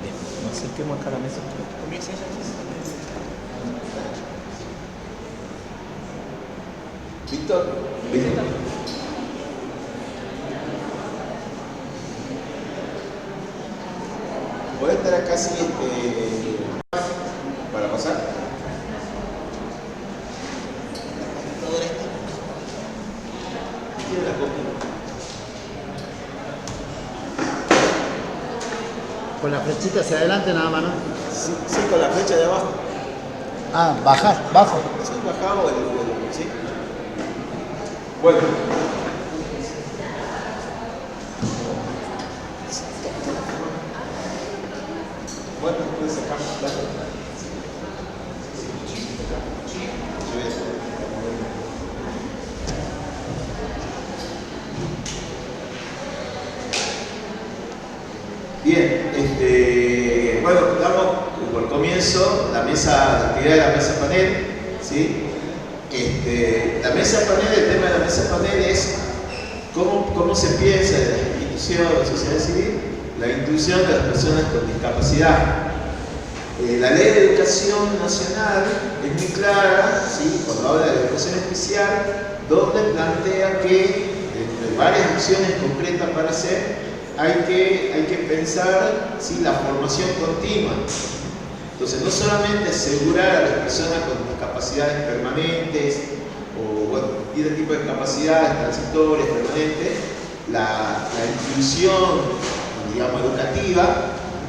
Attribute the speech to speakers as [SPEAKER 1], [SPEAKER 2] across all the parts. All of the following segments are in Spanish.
[SPEAKER 1] Bien, nos acerquemos acá a la mesa. Comienza ella.
[SPEAKER 2] Víctor, Víctor. ¿Puede estar acá así para pasar? Tiene la copia.
[SPEAKER 3] Con la flechita hacia adelante nada más, ¿no?
[SPEAKER 2] Sí, sí, con la flecha de abajo.
[SPEAKER 3] Ah, bajar, bajo.
[SPEAKER 2] Sí, bajamos sí. Bueno. Bueno, puedes sacar la bien, bueno, damos por comienzo la actividad de la mesa panel, ¿sí? La mesa panel, el tema de la mesa panel es cómo se piensa de las instituciones, la sociedad civil, la inclusión de las personas con discapacidad. La Ley de Educación Nacional es muy clara, ¿sí? Cuando habla de educación especial, donde plantea que entre varias acciones concretas para hacer, hay que pensar, ¿sí?, la formación continua. Entonces, no solamente asegurar a las personas con discapacidades permanentes o cualquier tipo de capacidades transitorias, permanentes, la inclusión, digamos, educativa,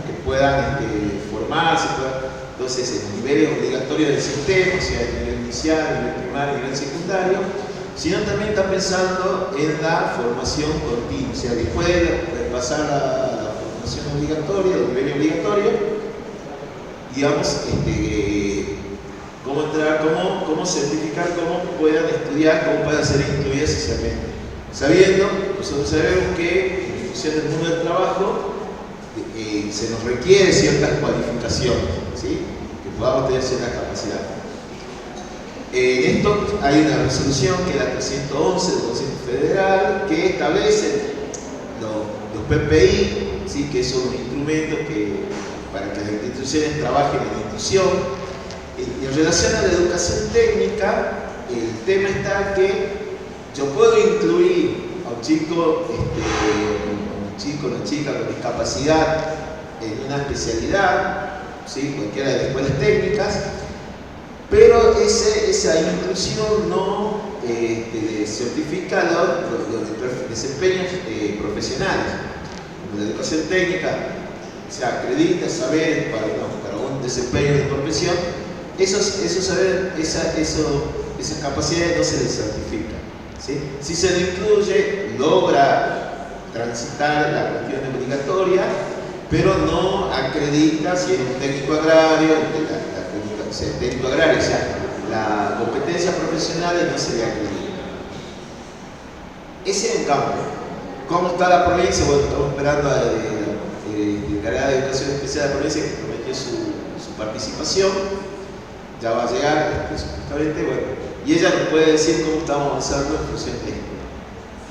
[SPEAKER 2] que puedan formarse, entonces el nivel obligatorio del sistema, o sea, el nivel inicial, el nivel primario, el nivel secundario, sino también está pensando en la formación continua, o sea, después de pasar a la formación obligatoria, el nivel obligatorio, digamos, cómo entrar, cómo certificar, cómo puedan estudiar, cómo puedan ser incluidas socialmente. Sabiendo, nosotros sabemos que en función del mundo del trabajo se nos requiere ciertas cualificaciones, ¿sí?, que podamos tener ciertas capacidades. En esto hay una resolución que es la 311 del Consejo Federal que establece los PPI, ¿sí?, que son instrumentos para que las instituciones trabajen en inclusión. En relación a la educación técnica, el tema está que yo puedo incluir a un chico, una chica con discapacidad en una especialidad, ¿sí?, cualquiera de las escuelas técnicas, pero esa inclusión no certifica los desempeños profesionales. La educación técnica se acredita saberes para un desempeño de profesión, esos saberes, esas capacidades no se les certifican, ¿sí? Si se le incluye, logra transitar la cuestión obligatoria, pero no acredita si es un técnico agrario, técnico agrario, o sea, la competencia profesional no se le acredita. Ese es un cambio. ¿Cómo está la provincia? Bueno, estamos esperando a la encargada de educación especial de la provincia que prometió su participación. Ya va a llegar presupuestariamente, bueno, y ella nos puede decir cómo estamos avanzando en función de esto.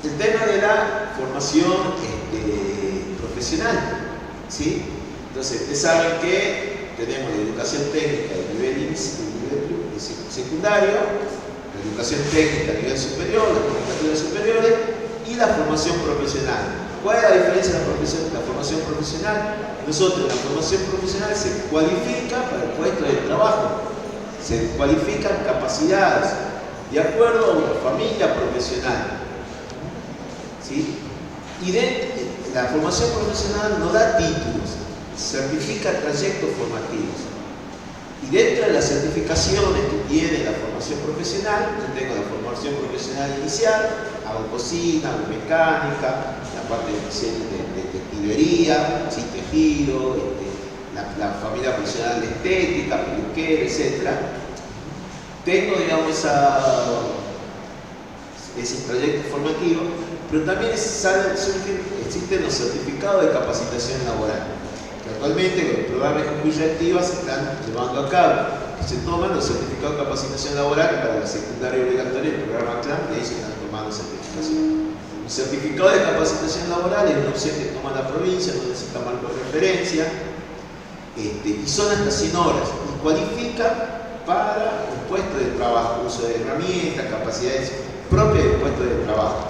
[SPEAKER 2] El tema de la formación profesional, ¿sí? Entonces, ustedes saben que tenemos la educación técnica de nivel secundario, la educación técnica a nivel superior, las comunicaciones superiores y la formación profesional. ¿Cuál es la diferencia de la formación profesional? Nosotros, la formación profesional se cualifica para el puesto de trabajo, se cualifican capacidades de acuerdo a una familia profesional, ¿sí? Y la formación profesional no da títulos, certifica trayectos formativos. Y dentro de las certificaciones que tiene la formación profesional, yo tengo la formación profesional inicial, hago cocina, hago mecánica, la parte de textilería, ¿sí?, tejido, la familia profesional de estética, peluquera, etc. Tengo, digamos, ese trayecto formativo, pero también existen los certificados de capacitación laboral, que actualmente con el programa de Escucha Activa se están llevando a cabo. Se toman los certificados de capacitación laboral para la secundaria obligatoria, el programa CLAM, y ahí se están tomando certificación. El certificado de capacitación laboral es una opción que toma la provincia, no necesita marco de referencia. y son hasta 100 horas, y cualifican para un puesto de trabajo, uso de herramientas, capacidades propias del puesto de trabajo.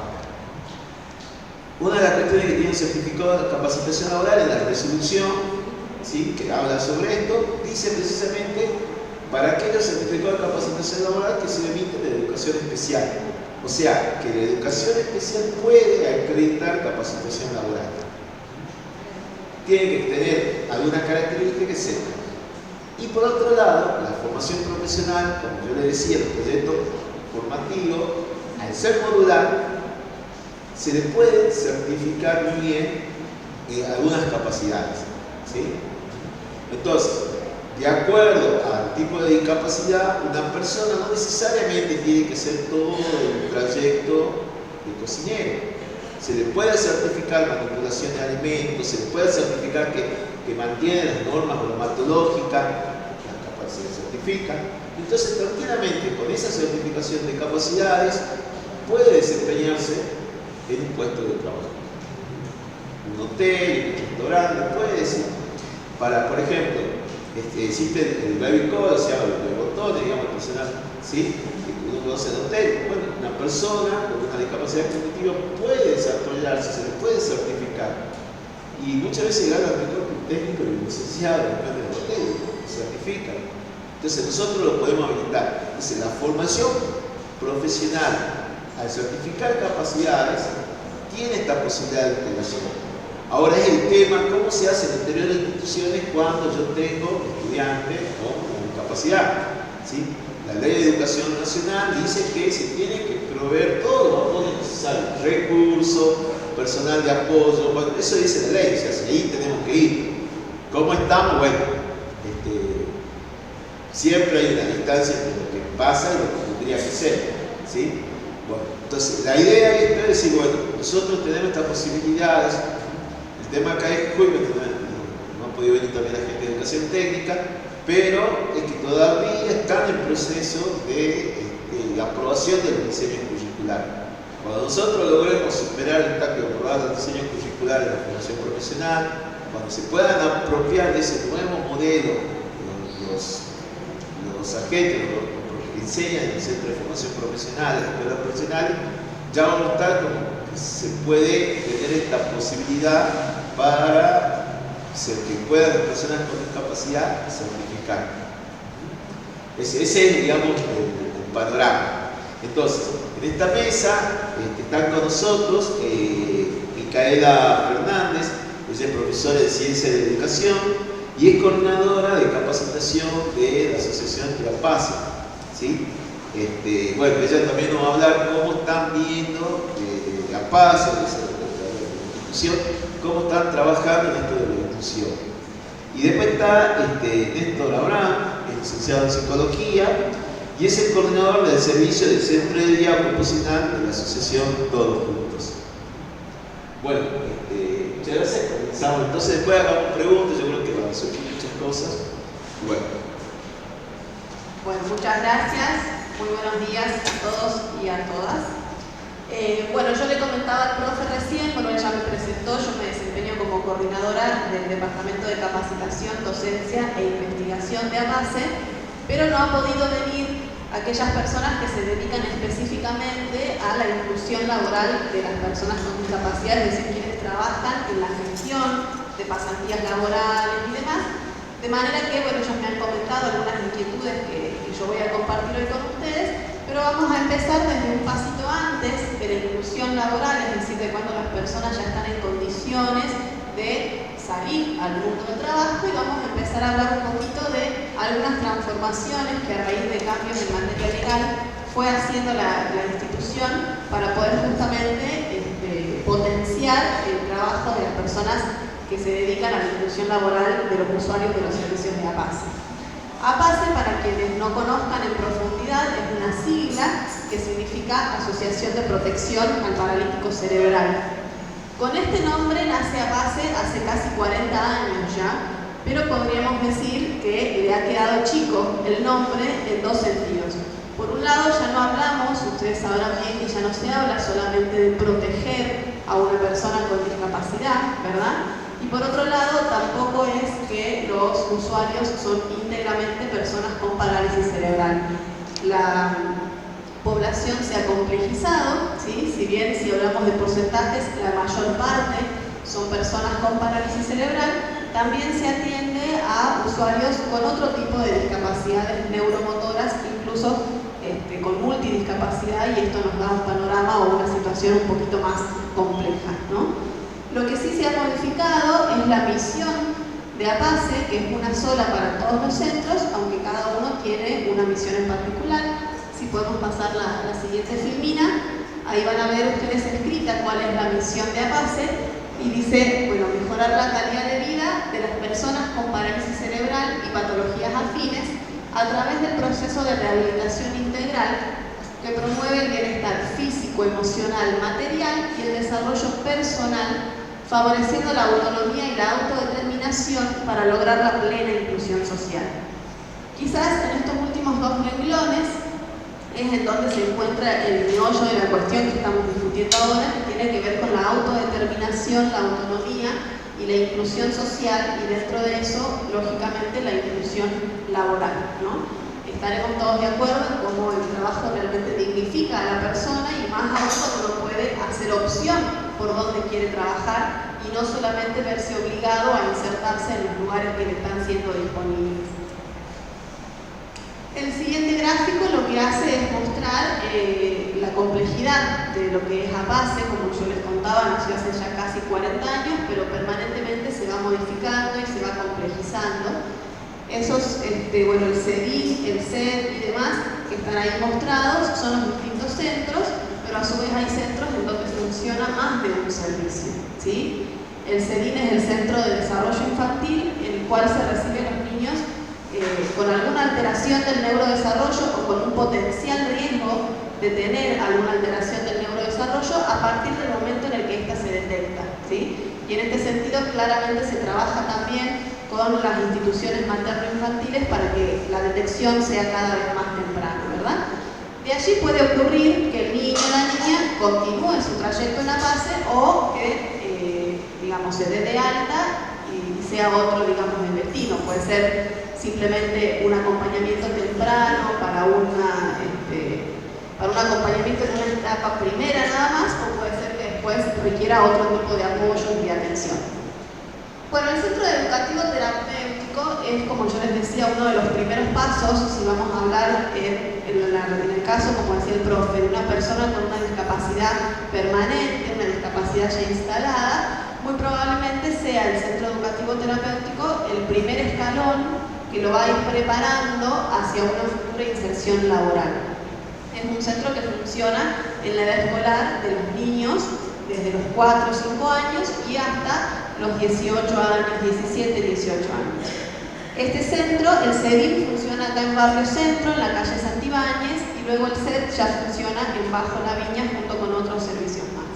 [SPEAKER 2] Una de las cuestiones que tiene un certificado de capacitación laboral es la resolución, ¿sí?, que habla sobre esto, dice precisamente para aquellos certificados de capacitación laboral que se emiten de educación especial. O sea, que la educación especial puede acreditar capacitación laboral. Tiene que tener algunas características que sepan. Y por otro lado, la formación profesional, como yo le decía, el proyecto formativo, al ser modular, se le puede certificar muy bien algunas capacidades, ¿sí? Entonces, de acuerdo al tipo de discapacidad, una persona no necesariamente tiene que ser todo el trayecto de cocinero. Se le puede certificar manipulación de alimentos, se le puede certificar que mantiene las normas bromatológicas, la capacidad se certifica. Entonces, tranquilamente, con esa certificación de capacidades, puede desempeñarse en un puesto de trabajo. Un hotel, un restaurante, puede ser. Por ejemplo, existe el baby code, o sea, el botón, digamos, el personal, ¿sí?, que uno conoce en el hotel. Bueno, una persona con una discapacidad cognitiva puede desarrollarse, se le puede certificar. Y muchas veces gana mejor que un técnico y un licenciado en el hotel, certifican. Entonces nosotros lo podemos habilitar. Entonces la formación profesional, al certificar capacidades, tiene esta posibilidad de integración. Ahora es el tema, ¿cómo se hace en el interior de instituciones cuando yo tengo estudiantes con discapacidad? ¿Sí? La Ley de Educación Nacional dice que se tiene que proveer todo los apoyos necesarios, recursos, personal de apoyo, bueno, eso dice la ley, o sea, ahí tenemos que ir. ¿Cómo estamos? Bueno, siempre hay una distancia entre lo que pasa y lo que tendría que ser, ¿sí? Bueno, entonces la idea es decir, bueno, nosotros tenemos estas posibilidades. El tema acá es que no ha podido venir también la gente de educación técnica, pero es que todavía están en proceso de aprobación de los diseños curriculares. Cuando nosotros logremos superar el obstáculo de aprobar los diseños curriculares de la formación profesional, cuando se puedan apropiar de ese nuevo modelo los agentes, los que enseñan en el centro de formación profesional, en las escuelas profesionales, ya vamos a estar como que se puede tener esta posibilidad para que puedan las personas con discapacidad certificar. Ese es, digamos, el panorama. Entonces, en esta mesa están con nosotros Micaela Fernández, ella es profesora de Ciencia de Educación y es coordinadora de capacitación de la Asociación de APACE, ¿sí? Bueno, ella también nos va a hablar cómo están viendo APACE, de la institución, cómo están trabajando en esto de la inclusión. Y después está Néstor Abraham, es licenciado en Psicología y es el coordinador del servicio del Centro de Día Ocupacional de la Asociación Todos Juntos. Bueno, muchas gracias. Comenzamos. Entonces, después hagamos preguntas, yo creo que van a surgir muchas cosas.
[SPEAKER 4] Bueno, muchas gracias. Muy buenos días a todos y a todas. Bueno, yo le comentaba al profe recién, bueno, ella me presentó, yo me desempeño como coordinadora del Departamento de Capacitación, Docencia e Investigación de APACE, pero no han podido venir aquellas personas que se dedican específicamente a la inclusión laboral de las personas con discapacidad, es decir, quienes trabajan en la gestión de pasantías laborales y demás. De manera que, bueno, ellos me han comentado algunas inquietudes que yo voy a compartir hoy con ustedes, pero vamos a empezar desde un pasito antes de la inclusión laboral, es decir, de cuando las personas ya están en condiciones de salir al mundo del trabajo, y vamos a empezar a hablar un poquito de algunas transformaciones que a raíz de cambios en materia legal fue haciendo la institución para poder justamente potenciar el trabajo de las personas que se dedican a la inclusión laboral de los usuarios de los servicios de APACE. APACE, para quienes no conozcan en profundidad, es una sigla que significa Asociación de Protección al Paralítico Cerebral. Con este nombre nace APACE hace casi 40 años ya, pero podríamos decir que le ha quedado chico el nombre en dos sentidos. Por un lado, ya no hablamos, ustedes sabrán bien que ya no se habla solamente de proteger a una persona con discapacidad, ¿verdad? Y por otro lado, tampoco es que los usuarios son íntegramente personas con parálisis cerebral. La población se ha complejizado, ¿sí? Si bien si hablamos de porcentajes, la mayor parte son personas con parálisis cerebral, también se atiende a usuarios con otro tipo de discapacidades neuromotoras, incluso con multidiscapacidad, y esto nos da un panorama o una situación un poquito más compleja, ¿no? Lo que sí se ha modificado es la misión de APACE, que es una sola para todos los centros, aunque cada uno tiene una misión en particular. Si podemos pasar la siguiente filmina, ahí van a ver ustedes escrita cuál es la misión de APACE, y dice, bueno, mejorar la calidad de vida de las personas con parálisis cerebral y patologías afines a través del proceso de rehabilitación integral que promueve el bienestar físico, emocional, material y el desarrollo personal, favoreciendo la autonomía y la autodeterminación para lograr la plena inclusión social. Quizás en estos últimos dos renglones es en donde se encuentra el meollo de la cuestión que estamos discutiendo ahora, que tiene que ver con la autodeterminación, la autonomía y la inclusión social, y dentro de eso, lógicamente, la inclusión laboral, ¿no? Estaremos todos de acuerdo en cómo el trabajo realmente dignifica a la persona, y más aún cuando uno puede hacer opción por dónde quiere trabajar y no solamente verse obligado a insertarse en los lugares que le están siendo disponibles. El siguiente gráfico lo que hace es mostrar la complejidad de lo que es APACE. Como yo les contaba, nació hace ya casi 40 años, pero permanentemente se va modificando y se va complejizando. Esos, bueno, el CEDI, el CED y demás que están ahí mostrados son los distintos centros, pero a su vez hay centros en donde funciona más de un servicio, ¿sí? El CEDIN es el Centro de Desarrollo Infantil, en el cual se reciben los niños con alguna alteración del neurodesarrollo o con un potencial riesgo de tener alguna alteración del neurodesarrollo a partir del momento en el que ésta se detecta, ¿sí? Y en este sentido claramente se trabaja también con las instituciones materno-infantiles para que la detección sea cada vez más temprana, ¿verdad? De allí puede ocurrir que el niño o la niña continúe su trayecto en APACE o que, digamos, se dé de alta y sea otro, digamos, el destino. Puede ser simplemente un acompañamiento temprano para un acompañamiento en una etapa primera nada más, o puede ser que después requiera otro tipo de apoyo y de atención. Bueno, el centro educativo terapéutico es, como yo les decía, uno de los primeros pasos si vamos a hablar en el caso, como decía el profe, de una persona con una discapacidad permanente, una discapacidad ya instalada. Muy probablemente sea el centro educativo terapéutico el primer escalón que lo va a ir preparando hacia una futura inserción laboral. Es un centro que funciona en la edad escolar de los niños desde los 4 o 5 años y hasta los 18 años, 17, 18 años. Este centro, el CEDIN, funciona acá en Barrio Centro, en la calle Santibáñez, y luego el CED ya funciona en Bajo la Viña junto con otros servicios más.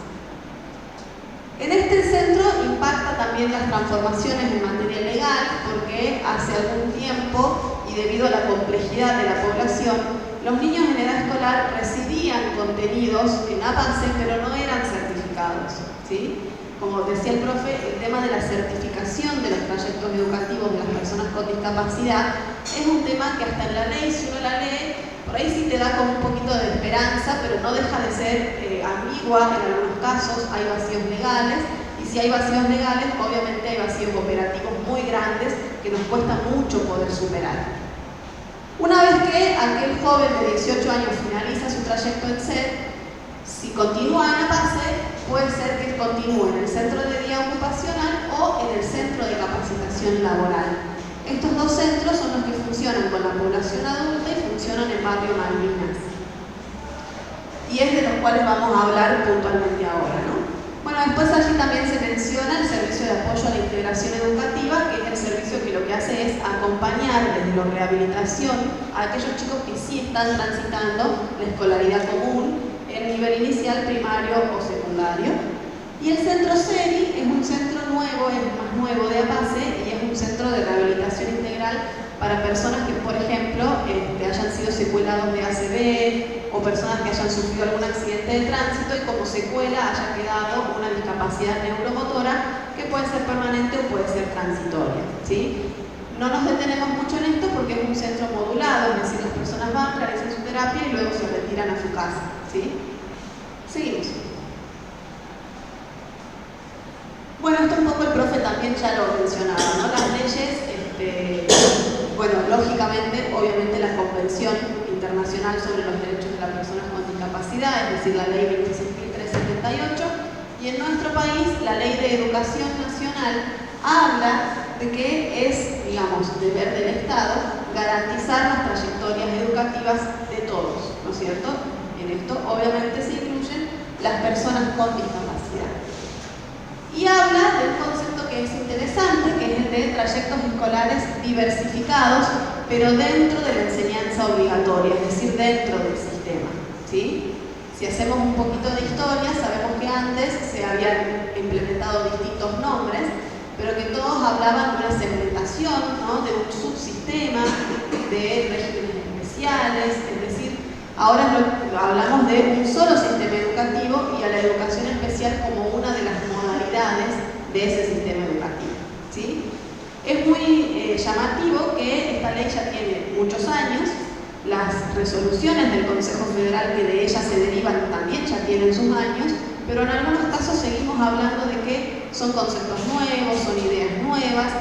[SPEAKER 4] En este centro impacta también las transformaciones en materia legal, porque hace algún tiempo, y debido a la complejidad de la población, los niños en edad escolar recibían contenidos en APACE, pero no eran certificados, ¿sí? Como decía el profe, el tema de la certificación de los trayectos educativos de las personas con discapacidad es un tema que hasta en la ley, si uno la lee, por ahí sí te da como un poquito de esperanza, pero no deja de ser ambigua en algunos casos. Hay vacíos legales, y si hay vacíos legales, obviamente hay vacíos operativos muy grandes que nos cuesta mucho poder superar. Una vez que aquel joven de 18 años finaliza su trayecto en SED, si continúa en APACE, puede ser que continúe en el centro de día ocupacional o en el centro de capacitación laboral. Estos dos centros son los que funcionan con la población adulta y funcionan en Barrio Malvinas. Y es de los cuales vamos a hablar puntualmente ahora, ¿no? Bueno, después allí también se menciona el servicio de apoyo a la integración educativa, que es el servicio que lo que hace es acompañar desde la rehabilitación a aquellos chicos que sí están transitando la escolaridad común en nivel inicial, primario o secundario. Y el centro CEDI es un centro nuevo, es más nuevo de APACE, y es un centro de rehabilitación integral para personas que, por ejemplo, hayan sido secuelados de ACV o personas que hayan sufrido algún accidente de tránsito y como secuela haya quedado una discapacidad neuromotora que puede ser permanente o puede ser transitoria, ¿sí? No nos detenemos mucho en esto porque es un centro modulado, es decir, las personas van, realizan su terapia y luego se retiran a su casa, ¿sí? Seguimos. Bueno, esto un poco el profe también ya lo mencionaba, ¿no? Las leyes, bueno, lógicamente, obviamente la Convención Internacional sobre los Derechos de las Personas con Discapacidad, es decir, la Ley 26.378, y en nuestro país la Ley de Educación Nacional habla de que es, digamos, deber del Estado garantizar las trayectorias educativas de todos, ¿no es cierto? En esto obviamente se incluyen las personas con discapacidad. Y habla de un concepto que es interesante, que es el de trayectos escolares diversificados, pero dentro de la enseñanza obligatoria, es decir, dentro del sistema, ¿sí? Si hacemos un poquito de historia, sabemos que antes se habían implementado distintos nombres, pero que todos hablaban de una segmentación, ¿no? De un subsistema, de regímenes especiales, es decir, ahora hablamos de un solo sistema educativo y a la educación especial como una de las modalidades de ese sistema educativo, ¿sí? Es muy llamativo que esta ley ya tiene muchos años, las resoluciones del Consejo Federal que de ellas se derivan también ya tienen sus años, pero en algunos casos seguimos hablando de que son conceptos nuevos, son ideas nuevas,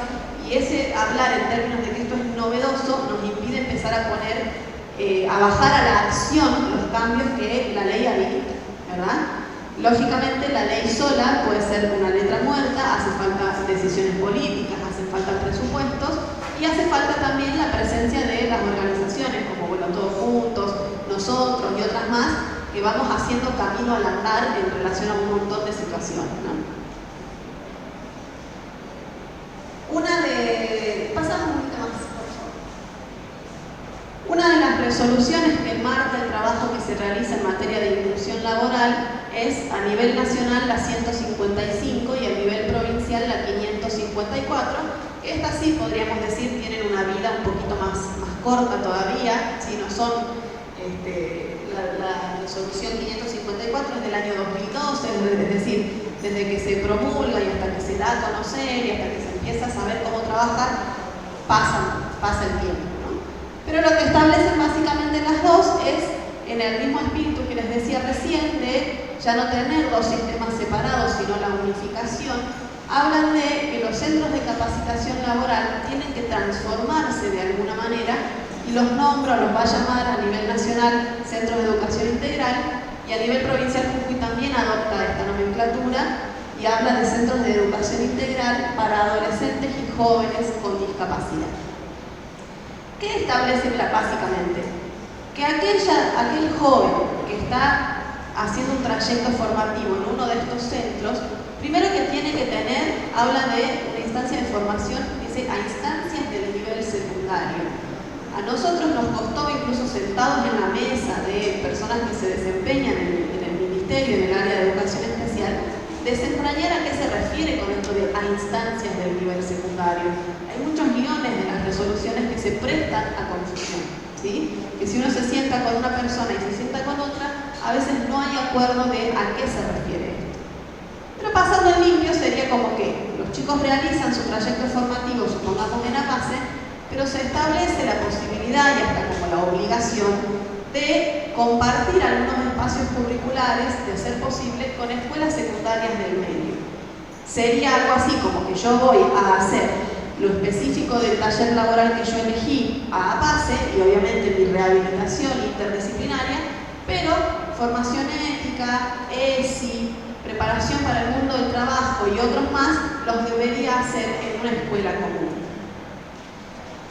[SPEAKER 4] y ese hablar en términos de que esto es novedoso nos impide empezar a poner, a bajar a la acción los cambios que la ley habilita, ¿verdad? Lógicamente la ley sola puede ser una letra muerta, hace falta decisiones políticas, hace falta presupuestos y hace falta también la presencia de las organizaciones como Bueno Todos Juntos, nosotros y otras más que vamos haciendo camino al andar en relación a un montón de situaciones, ¿no? Pasamos un poquito más, por favor. Una de las resoluciones que marca el trabajo que se realiza en materia de inclusión laboral es a nivel nacional la 155 y a nivel provincial la 554, que estas sí podríamos decir tienen una vida un poquito más corta todavía, si no son, la resolución 554 es del año 2012, es decir, desde que se promulga y hasta que se da a conocer y hasta que se empieza a saber cómo trabajar, pasa el tiempo, ¿no? Pero lo que establecen básicamente las dos es, en el mismo espíritu que les decía recién, de ya no tener dos sistemas separados, sino la unificación, hablan de que los centros de capacitación laboral tienen que transformarse de alguna manera, y los nombra, los va a llamar a nivel nacional Centros de Educación Integral, y a nivel provincial Jujuy también adopta esta nomenclatura y habla de centros de educación integral para adolescentes y jóvenes con discapacidad. ¿Qué establecen básicamente? Que aquel joven que está haciendo un trayecto formativo en uno de estos centros, primero que tiene que tener, habla de una instancia de formación, dice a instancias del nivel secundario. A nosotros nos costó, incluso sentados en la mesa de personas que se desempeñan en el Ministerio, en el área de educación especial, desentrañar a qué se refiere con esto de a instancias del nivel secundario. Hay muchos guiones de las resoluciones que se prestan a confusión, ¿sí? Que si uno se sienta con una persona y se sienta con otra, a veces no hay acuerdo de a qué se refiere esto. Pero pasando en limpio sería como que los chicos realizan su trayecto formativo, supongamos en la base, pero se establece la posibilidad y hasta como la obligación de compartir algunos espacios curriculares, de ser posible, con escuelas secundarias del medio. Sería algo así como que yo voy a hacer lo específico del taller laboral que yo elegí a APACE y obviamente mi rehabilitación interdisciplinaria, pero formación ética, ESI, preparación para el mundo del trabajo y otros más los debería hacer en una escuela común.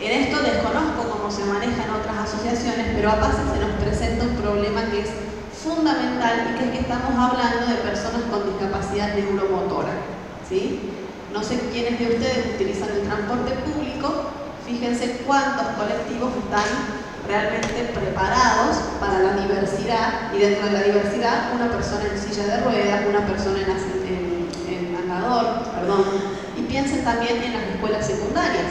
[SPEAKER 4] En esto desconozco cómo se manejan otras asociaciones, pero a APACE se nos presenta un problema que es fundamental y que es que estamos hablando de personas con discapacidad neuromotora, ¿sí? No sé quiénes de ustedes utilizan el transporte público, fíjense cuántos colectivos están realmente preparados para la diversidad, y dentro de la diversidad una persona en silla de ruedas, una persona en andador, y piensen también en las escuelas secundarias.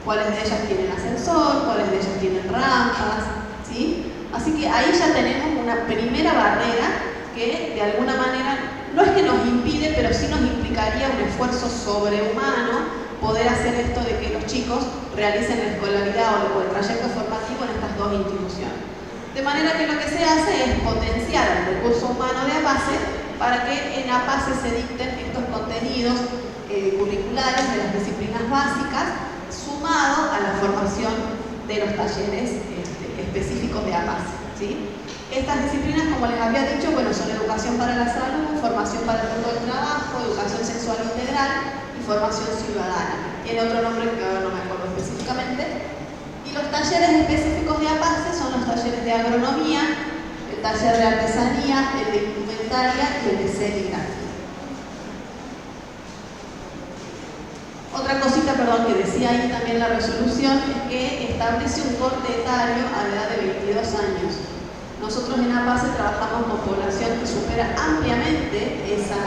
[SPEAKER 4] cuáles de ellas tienen ascensor, cuáles de ellas tienen rampas, ¿sí? Así que ahí ya tenemos una primera barrera que de alguna manera no es que nos impide, pero sí nos implicaría un esfuerzo sobrehumano poder hacer esto de que los chicos realicen la escolaridad o el trayecto formativo en estas dos instituciones. De manera que lo que se hace es potenciar el recurso humano de APACE para que en APACE se dicten estos contenidos curriculares de las disciplinas básicas, sumado a la formación de los talleres específicos de APACE, ¿sí? Estas disciplinas, como les había dicho, bueno, son educación para la salud, formación para el mundo del trabajo, educación sexual integral y formación ciudadana. Tiene otro nombre que ahora no me acuerdo específicamente. Y los talleres específicos de APACE son los talleres de agronomía, el taller de artesanía, el de indumentaria y el de serigrafía. Otra cosita, perdón, que decía ahí también la resolución es que establece un corte etario a la edad de 22 años. Nosotros en APACE trabajamos con población que supera ampliamente ese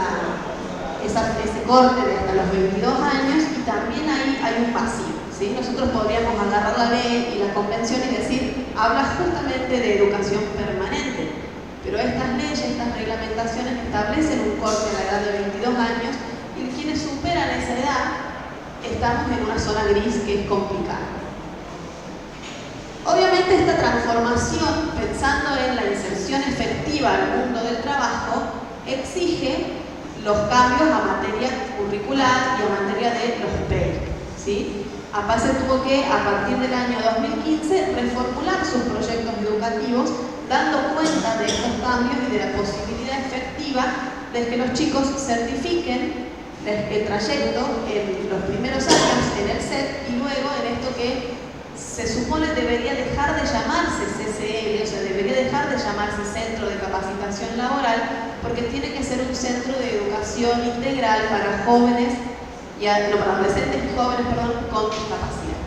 [SPEAKER 4] corte de hasta los 22 años y también ahí hay un vacío, ¿sí? Nosotros podríamos agarrar la ley y la convención y decir, habla justamente de educación permanente, pero estas leyes, estas reglamentaciones establecen un corte a la edad de 22 años y quienes superan esa edad estamos en una zona gris que es complicada. Obviamente esta transformación, pensando en la inserción efectiva al mundo del trabajo, exige los cambios a materia curricular y a materia de los PEI, ¿sí? APACE tuvo que, a partir del año 2015, reformular sus proyectos educativos, dando cuenta de estos cambios y de la posibilidad efectiva de que los chicos certifiquen el trayecto en los primeros años en el SET y luego en esto que se supone debería dejar de llamarse CCL, o sea, debería dejar de llamarse Centro de Capacitación Laboral, porque tiene que ser un centro de educación integral para jóvenes, para adolescentes y jóvenes, con discapacidad.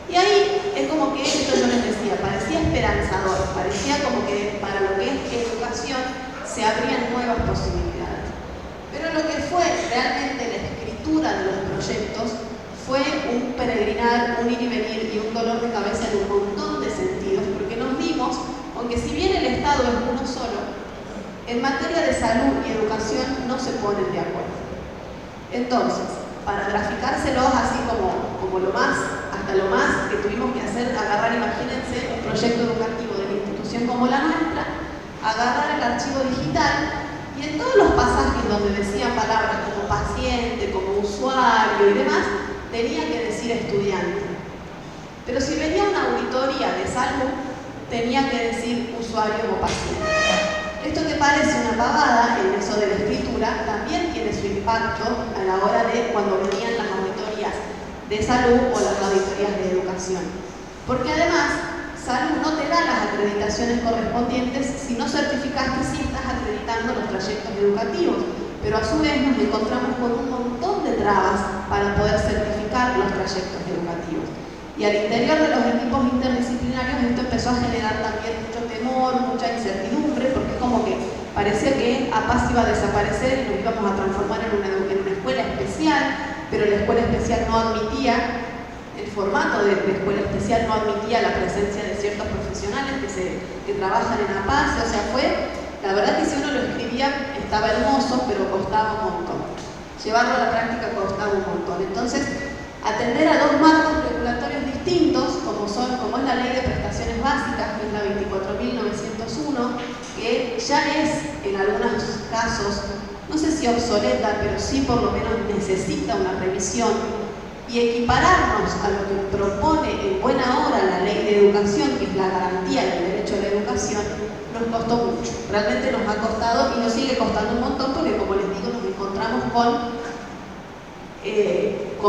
[SPEAKER 4] Y ahí es como que esto yo les decía, parecía esperanzador, parecía como que para lo que es educación se abrían nuevas posibilidades. Pero lo que fue realmente la escritura de los proyectos fue un peregrinar, un ir y venir y un dolor de cabeza en un montón de sentidos, porque nos dimos, aunque si bien el Estado es uno solo, en materia de salud y educación no se ponen de acuerdo. Entonces, para graficárselos así como lo más, hasta lo más que tuvimos que hacer, agarrar, imagínense, un proyecto educativo de una institución como la nuestra, agarrar el archivo digital y en todos los pasajes donde decían palabras como paciente, como usuario y demás, tenía que decir estudiante. Pero si venía una auditoría de salud, tenía que decir usuario o paciente. Esto que parece una pavada en eso de la escritura, también tiene su impacto a la hora de cuando venían las auditorías de salud o las auditorías de educación. Porque además, salud no te da las acreditaciones correspondientes si no certificas que sí estás acreditando los trayectos educativos. Pero a su vez nos encontramos con un montón de trabas para poder certificar los trayectos educativos. Y al interior de los equipos interdisciplinarios esto empezó a generar también mucho temor, mucha incertidumbre, porque es como que parecía que APACE iba a desaparecer y nos íbamos a transformar en una escuela especial, pero la escuela especial no admitía, el formato de la escuela especial no admitía la presencia de ciertos profesionales que trabajan en APACE, o sea, la verdad que si uno lo escribía estaba hermoso, pero costaba un montón. Llevarlo a la práctica costaba un montón. Entonces, atender a dos marcos regulatorios distintos, como es la Ley de Prestaciones Básicas, que es la 24.901, que ya es en algunos casos, no sé si obsoleta, pero sí por lo menos necesita una revisión, y equipararnos a lo que propone en buena hora la Ley de Educación, que es la garantía del derecho a la educación, nos costó mucho. Realmente nos ha costado y nos sigue costando un montón porque, como les digo, nos encontramos con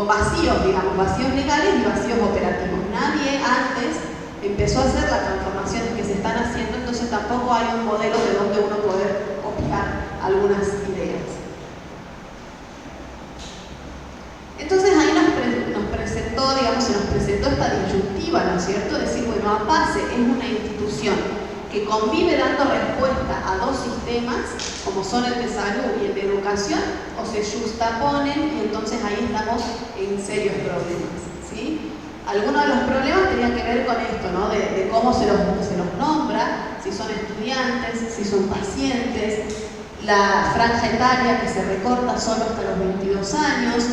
[SPEAKER 4] vacíos, digamos, vacíos legales y vacíos operativos. Nadie antes empezó a hacer las transformaciones que se están haciendo, entonces tampoco hay un modelo de donde uno poder copiar algunas ideas. Entonces ahí nos presentó, digamos, se nos presentó esta disyuntiva, ¿no es cierto? Decir, bueno, APACE es una institución que convive dando respuesta a dos sistemas, como son el de salud y el de educación, o se justaponen y entonces ahí estamos en serios problemas, ¿sí? Algunos de los problemas tenían que ver con esto, ¿no? De cómo se los nombra, si son estudiantes, si son pacientes, la franja etaria que se recorta solo hasta los 22 años.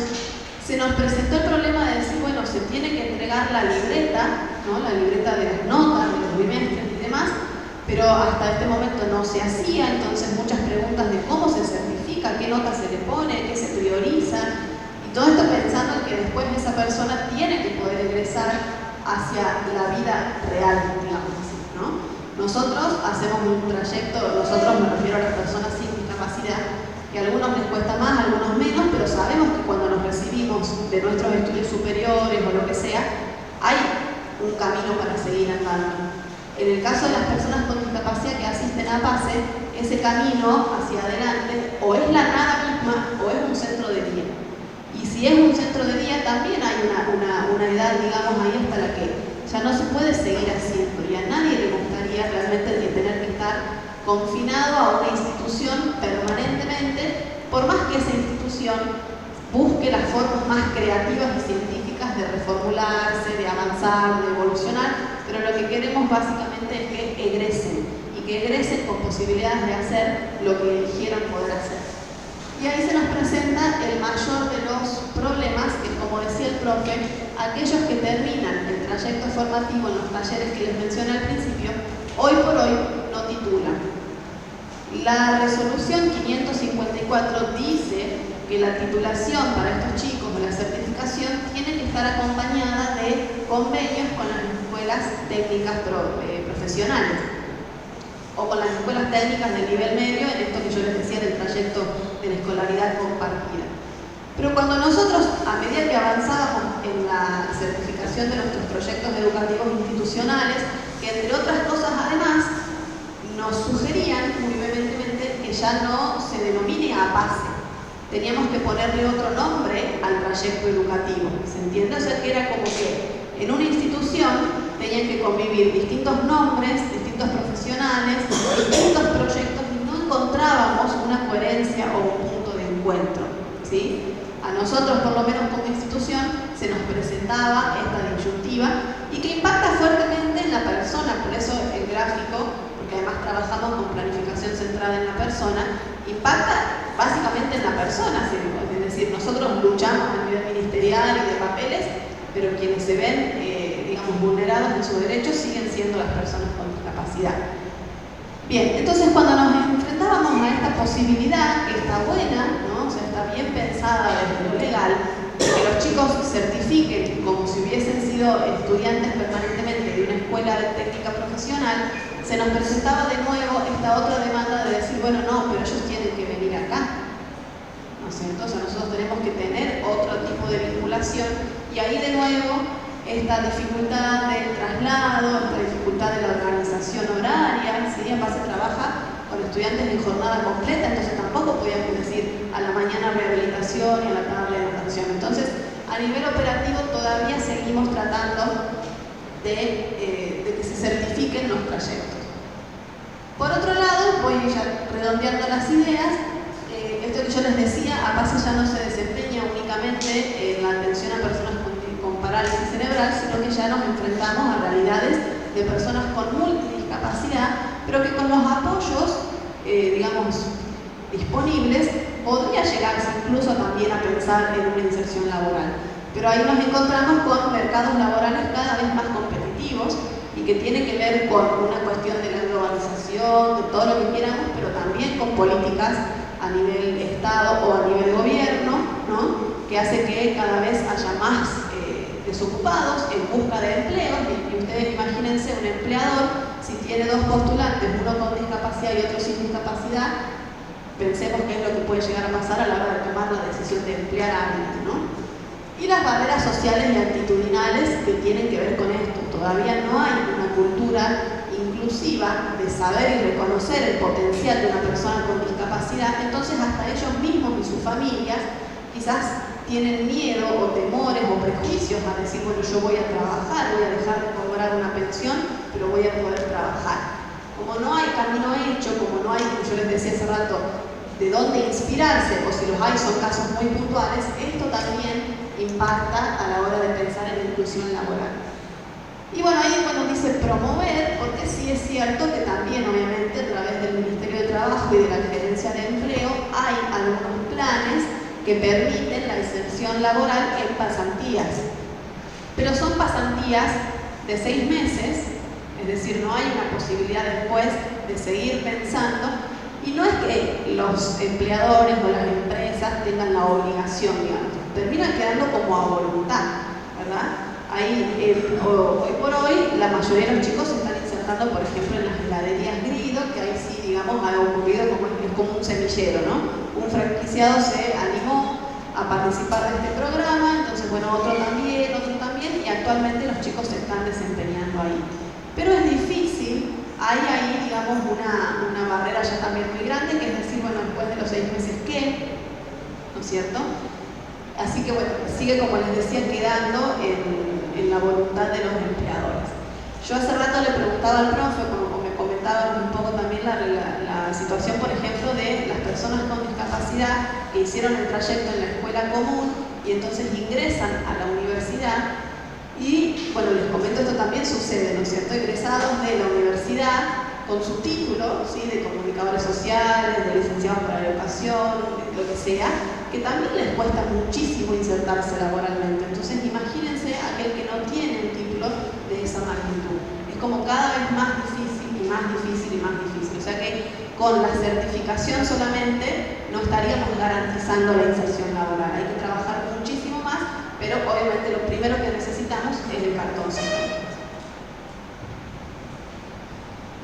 [SPEAKER 4] Se nos presentó el problema de decir, bueno, se tiene que entregar la libreta, ¿no? La libreta de las notas, de los bimestres y demás, pero hasta este momento no se hacía, entonces muchas preguntas de cómo se certifica, qué nota se le pone, qué se prioriza. Y todo esto pensando en que después esa persona tiene que poder egresar hacia la vida real, digamos así, ¿no? Nosotros hacemos un trayecto, nosotros me refiero a las personas sin discapacidad, que a algunos les cuesta más, a algunos menos, pero sabemos que cuando nos recibimos de nuestros estudios superiores o lo que sea, hay un camino para seguir andando. En el caso de las personas con discapacidad que asisten a PASE, ese camino hacia adelante o es la nada misma o es un centro de día. Y si es un centro de día, también hay una edad, digamos, ahí hasta la que ya no se puede seguir haciendo. Y a nadie le gustaría realmente tener que estar confinado a una institución permanentemente, por más que esa institución busque las formas más creativas y científicas de reformularse, de avanzar, de evolucionar, pero lo que queremos básicamente es que egresen, y que egresen con posibilidades de hacer lo que eligieran poder hacer. Y ahí se nos presenta el mayor de los problemas, que como decía el profe, aquellos que terminan el trayecto formativo en los talleres que les mencioné al principio, hoy por hoy no titulan. La resolución 554 dice que la titulación para estos chicos o la certificación tiene que estar acompañada de convenios con las escuelas técnicas profesionales o con las escuelas técnicas de nivel medio, en esto que yo les decía del trayecto de la escolaridad compartida. Pero cuando nosotros, a medida que avanzábamos en la certificación de nuestros proyectos educativos institucionales, que entre otras cosas además nos sugerían muy vehementemente que ya no se denomine APASE. Teníamos que ponerle otro nombre al trayecto educativo, ¿se entiende? O sea que era como que en una institución tenían que convivir distintos nombres, distintos profesionales, distintos proyectos y no encontrábamos una coherencia o un punto de encuentro, ¿sí? A nosotros, por lo menos como institución, se nos presentaba esta disyuntiva y que impacta fuertemente en la persona, por eso el gráfico, porque además trabajamos con planificación centrada en la persona, impacta básicamente en la persona, es decir, nosotros luchamos a nivel ministerial y de papeles, pero quienes se ven, digamos, vulnerados en sus derechos siguen siendo las personas con discapacidad. Bien, entonces cuando nos enfrentábamos a esta posibilidad, que está buena, ¿no? O sea, está bien pensada desde lo legal, de que los chicos certifiquen como si hubiesen sido estudiantes permanentemente de una escuela de técnica profesional, se nos presentaba de nuevo esta otra demanda de decir, bueno, no, pero ellos tienen que venir acá, ¿no es cierto? O sea, nosotros tenemos que tener otro tipo de vinculación y ahí de nuevo esta dificultad del traslado, esta dificultad de la organización horaria, ¿sí? Además se trabaja con estudiantes en jornada completa, entonces tampoco podíamos decir a la mañana rehabilitación y a la tarde natación. Entonces, a nivel operativo todavía seguimos tratando de que se certifiquen los trayectos. Por otro lado, voy ya redondeando las ideas, esto que yo les decía, APASE ya no se desempeña únicamente en la atención a personas con parálisis cerebral, sino que ya nos enfrentamos a realidades de personas con multidiscapacidad, pero que con los apoyos, digamos, disponibles, podría llegarse incluso también a pensar en una inserción laboral. Pero ahí nos encontramos con mercados laborales cada vez más competitivos y que tiene que ver con una cuestión de la globalización, de todo lo que quieramos, pero también con políticas a nivel Estado o a nivel gobierno, ¿no? Que hace que cada vez haya más desocupados en busca de empleos. Y ustedes imagínense un empleador, si tiene dos postulantes, uno con discapacidad y otro sin discapacidad, pensemos qué es lo que puede llegar a pasar a la hora de tomar la decisión de emplear a alguien, ¿no? Y las barreras sociales y actitudinales que tienen que ver con esto. Todavía no hay una cultura inclusiva de saber y reconocer el potencial de una persona con discapacidad, entonces hasta ellos mismos y sus familias quizás tienen miedo o temores o prejuicios a decir, bueno, yo voy a trabajar, voy a dejar de cobrar una pensión, pero voy a poder trabajar. Como no hay camino hecho, como no hay, como yo les decía hace rato, de dónde inspirarse, o si los hay son casos muy puntuales, esto también impacta a la hora de pensar en la inclusión laboral. dice promover, porque sí es cierto que también, obviamente, a través del Ministerio de Trabajo y de la Gerencia de Empleo, hay algunos planes que permiten la inserción laboral en pasantías. Pero son pasantías de 6 meses, es decir, no hay una posibilidad después de seguir pensando, y no es que los empleadores o las empresas tengan la obligación, digamos, terminan quedando como a voluntad, ¿verdad? Ahí, hoy por hoy, la mayoría de los chicos se están insertando, por ejemplo, en las heladerías Grido, que ahí sí, digamos, ha ocurrido como un semillero, ¿no? Un franquiciado se animó a participar de este programa, entonces, bueno, otro también, y actualmente los chicos se están desempeñando ahí. Pero es difícil, hay ahí, digamos, una barrera ya también muy grande, que es decir, bueno, después de los 6 meses, ¿qué? ¿No es cierto? Así que, bueno, sigue, como les decía, quedando en la voluntad de los empleadores. Yo hace rato le preguntaba al profe, como me comentaba un poco también la situación, por ejemplo, de las personas con discapacidad que hicieron el trayecto en la escuela común y entonces ingresan a la universidad. Y, bueno, les comento, esto también sucede, ¿no es cierto? Egresados de la universidad con su título, ¿sí? De comunicadores sociales, de licenciados para la educación, lo que sea, que también les cuesta muchísimo insertarse laboralmente. Entonces, imagínense aquel que no tiene un título de esa magnitud. Es como cada vez más difícil y más difícil y más difícil. O sea que con la certificación solamente no estaríamos garantizando la inserción laboral. Hay que trabajar muchísimo más, pero obviamente lo primero que necesitamos es el cartoncito.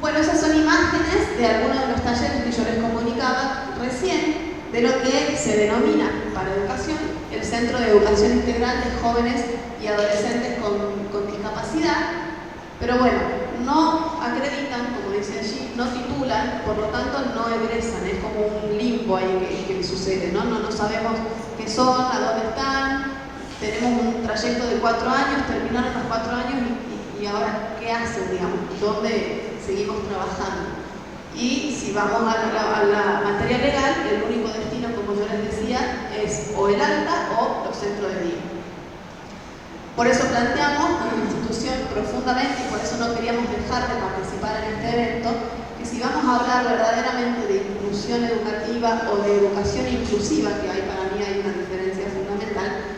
[SPEAKER 4] Bueno, esas son imágenes de algunos de los talleres que yo les comunicaba recién, de lo que se denomina para educación el Centro de Educación Integral de Jóvenes y Adolescentes con Discapacidad. Pero bueno, no acreditan, como dice allí, no titulan, por lo tanto no egresan, es como un limbo ahí que sucede, ¿no? No sabemos qué son, a dónde están, tenemos un trayecto de 4 años, terminaron los 4 años y ahora, ¿qué hacen, digamos? ¿Dónde seguimos trabajando? Y si vamos a la materia legal, el único destino, como yo les decía, es o el alta o los centros de día. Por eso planteamos a la institución profundamente, y por eso no queríamos dejar de participar en este evento, que si vamos a hablar verdaderamente de inclusión educativa o de educación inclusiva, que hay, para mí hay una diferencia fundamental,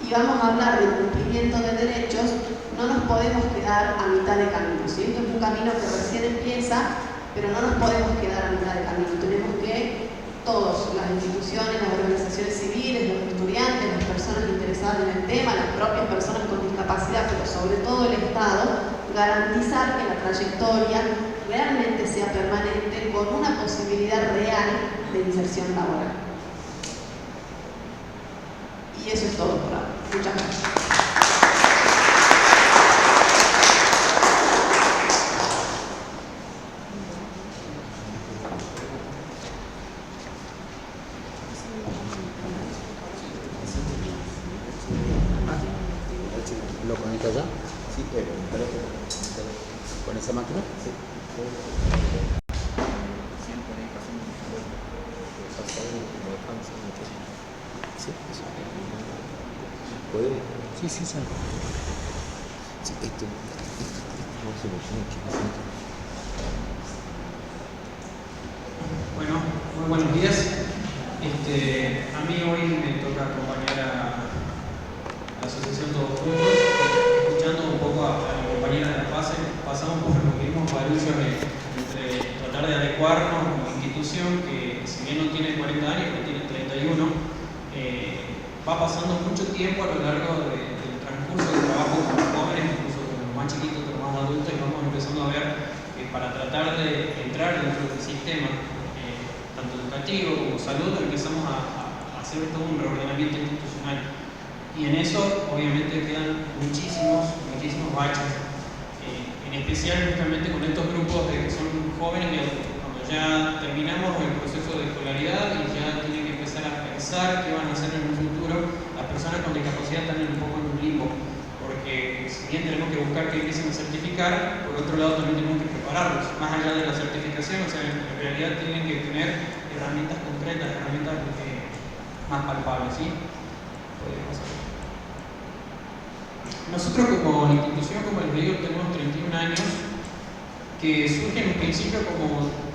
[SPEAKER 4] y vamos a hablar de cumplimiento de derechos, no nos podemos quedar a mitad de camino, ¿sí? Esto es un camino que recién empieza, pero no nos podemos quedar a mitad de camino. Tenemos que todos, las instituciones, las organizaciones civiles, los estudiantes, las personas interesadas en el tema, las propias personas con discapacidad, pero sobre todo el Estado, garantizar que la trayectoria realmente sea permanente con una posibilidad real de inserción laboral. Y eso es todo por ahora. Muchas gracias.
[SPEAKER 3] ¿Lo conecto ya?
[SPEAKER 1] Sí,
[SPEAKER 3] ¿Con esa máquina?
[SPEAKER 1] sí.
[SPEAKER 2] ¿Puede?
[SPEAKER 3] Sí, sí, sí.
[SPEAKER 2] Sí, esto no se lo tiene que hacer.
[SPEAKER 5] Bueno, muy buenos días. A mí hoy me toca acompañar a la Asociación Todos Juntos, escuchando un poco a mi compañera de la PASE. Pasamos por los mismos baruchos entre tratar de adecuarnos como institución, que si bien no tiene 40 años, que tiene 31, va pasando mucho tiempo a lo largo del transcurso del trabajo con los jóvenes, incluso con los más chiquitos, con los más adultos, y vamos empezando a ver que para tratar de entrar dentro del sistema, tanto educativo como salud, empezamos a hacer todo un reordenamiento institucional. Y en eso, obviamente, quedan muchísimos baches, en especial justamente con estos grupos que son jóvenes y adultos. Cuando ya terminamos el proceso de escolaridad y ya tienen que empezar a pensar qué van a hacer en un futuro, las personas con discapacidad están un poco en un limbo, porque si bien tenemos que buscar que empiecen a certificar, por otro lado también tenemos que prepararlos, más allá de la certificación. O sea, en realidad tienen que tener herramientas concretas, herramientas más palpables, ¿sí? Puede pasar. nosotros como institución, como les digo, tenemos 31 años, que surge en un principio como